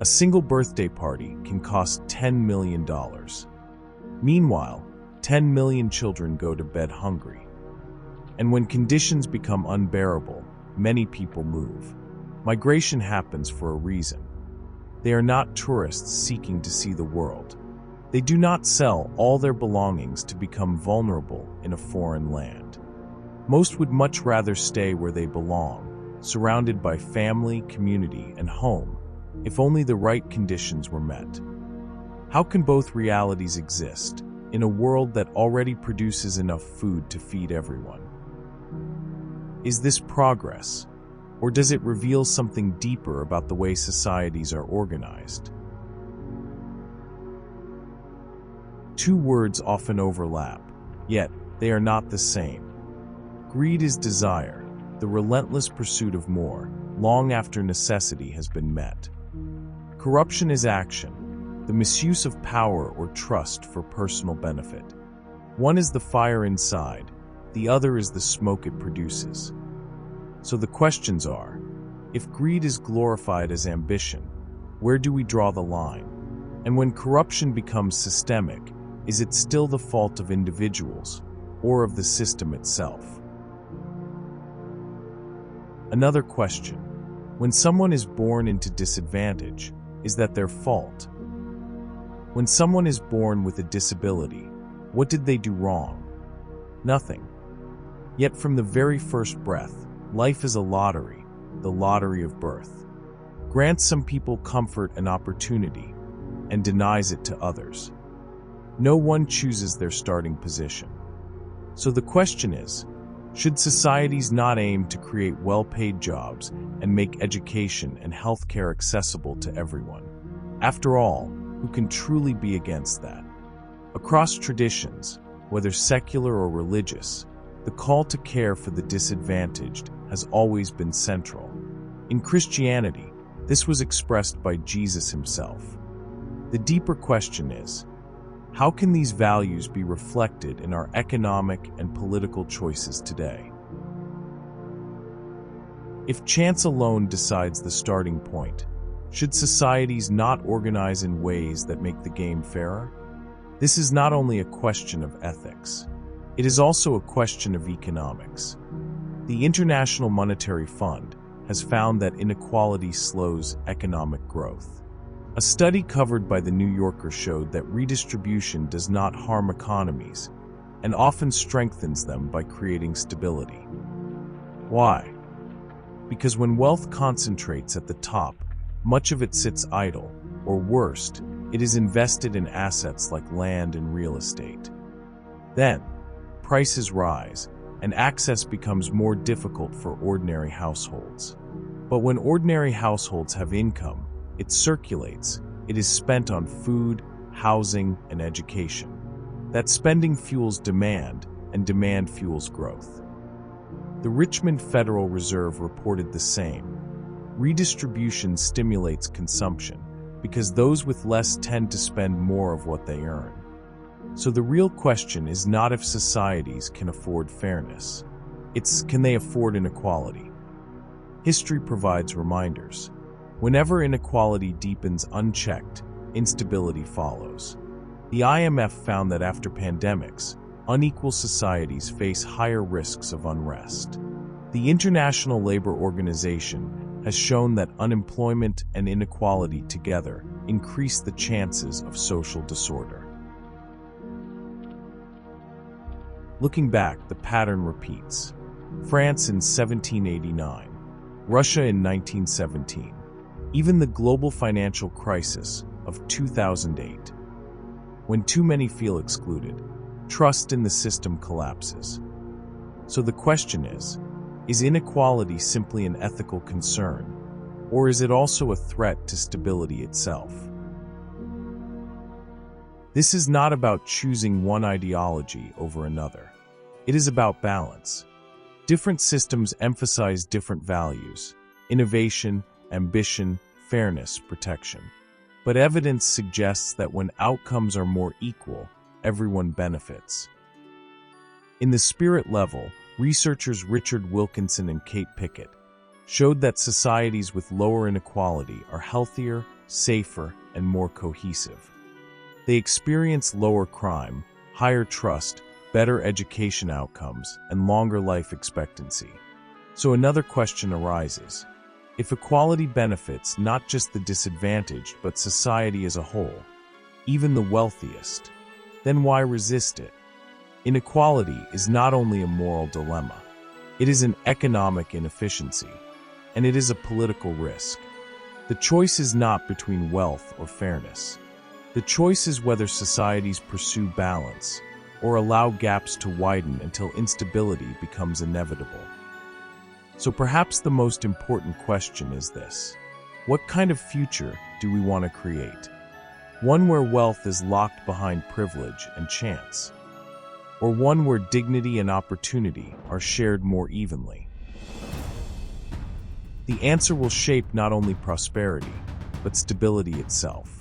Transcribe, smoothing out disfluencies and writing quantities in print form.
A single birthday party can cost $10 million. Meanwhile, 10 million children go to bed hungry. And when conditions become unbearable, many people move. Migration happens for a reason. They are not tourists seeking to see the world. They do not sell all their belongings to become vulnerable in a foreign land. Most would much rather stay where they belong, surrounded by family, community, and home, if only the right conditions were met. How can both realities exist in a world that already produces enough food to feed everyone? Is this progress, or does it reveal something deeper about the way societies are organized? Two words often overlap, yet they are not the same. Greed is desire, the relentless pursuit of more, long after necessity has been met. Corruption is action, the misuse of power or trust for personal benefit. One is the fire inside, the other is the smoke it produces. So the questions are, if greed is glorified as ambition, where do we draw the line? And when corruption becomes systemic, is it still the fault of individuals or of the system itself? Another question, when someone is born into disadvantage, is that their fault? When someone is born with a disability, what did they do wrong? Nothing. Yet from the very first breath, life is a lottery, the lottery of birth. Grants some people comfort and opportunity, and denies it to others. No one chooses their starting position. So the question is, should societies not aim to create well-paid jobs and make education and healthcare accessible to everyone? After all, who can truly be against that? Across traditions, whether secular or religious, the call to care for the disadvantaged has always been central. In Christianity, this was expressed by Jesus himself. The deeper question is, how can these values be reflected in our economic and political choices today? If chance alone decides the starting point, should societies not organize in ways that make the game fairer? This is not only a question of ethics. It is also a question of economics. The International Monetary Fund has found that inequality slows economic growth. A study covered by The New Yorker showed that redistribution does not harm economies and often strengthens them by creating stability. Why? Because when wealth concentrates at the top, much of it sits idle, or worst, it is invested in assets like land and real estate. Then, prices rise, and access becomes more difficult for ordinary households. But when ordinary households have income, it circulates. It is spent on food, housing, and education. That spending fuels demand, and demand fuels growth. The Richmond Federal Reserve reported the same. Redistribution stimulates consumption, because those with less tend to spend more of what they earn. So the real question is not if societies can afford fairness. It's, can they afford inequality? History provides reminders. Whenever inequality deepens unchecked, instability follows. The IMF found that after pandemics, unequal societies face higher risks of unrest. The International Labor Organization has shown that unemployment and inequality together increase the chances of social disorder. Looking back, the pattern repeats. France in 1789, Russia in 1917, even the global financial crisis of 2008. When too many feel excluded, trust in the system collapses. So the question is inequality simply an ethical concern, or is it also a threat to stability itself? This is not about choosing one ideology over another. It is about balance. Different systems emphasize different values: innovation, ambition, fairness, protection. But evidence suggests that when outcomes are more equal, everyone benefits. In the spirit level, researchers Richard Wilkinson and Kate Pickett showed that societies with lower inequality are healthier, safer, and more cohesive. They experience lower crime, higher trust, better education outcomes, and longer life expectancy. So another question arises. If equality benefits not just the disadvantaged but society as a whole, even the wealthiest, then why resist it? Inequality is not only a moral dilemma, it is an economic inefficiency, and it is a political risk. The choice is not between wealth or fairness. The choice is whether societies pursue balance or allow gaps to widen until instability becomes inevitable. So perhaps the most important question is this: what kind of future do we want to create? One where wealth is locked behind privilege and chance, or one where dignity and opportunity are shared more evenly? The answer will shape not only prosperity, but stability itself.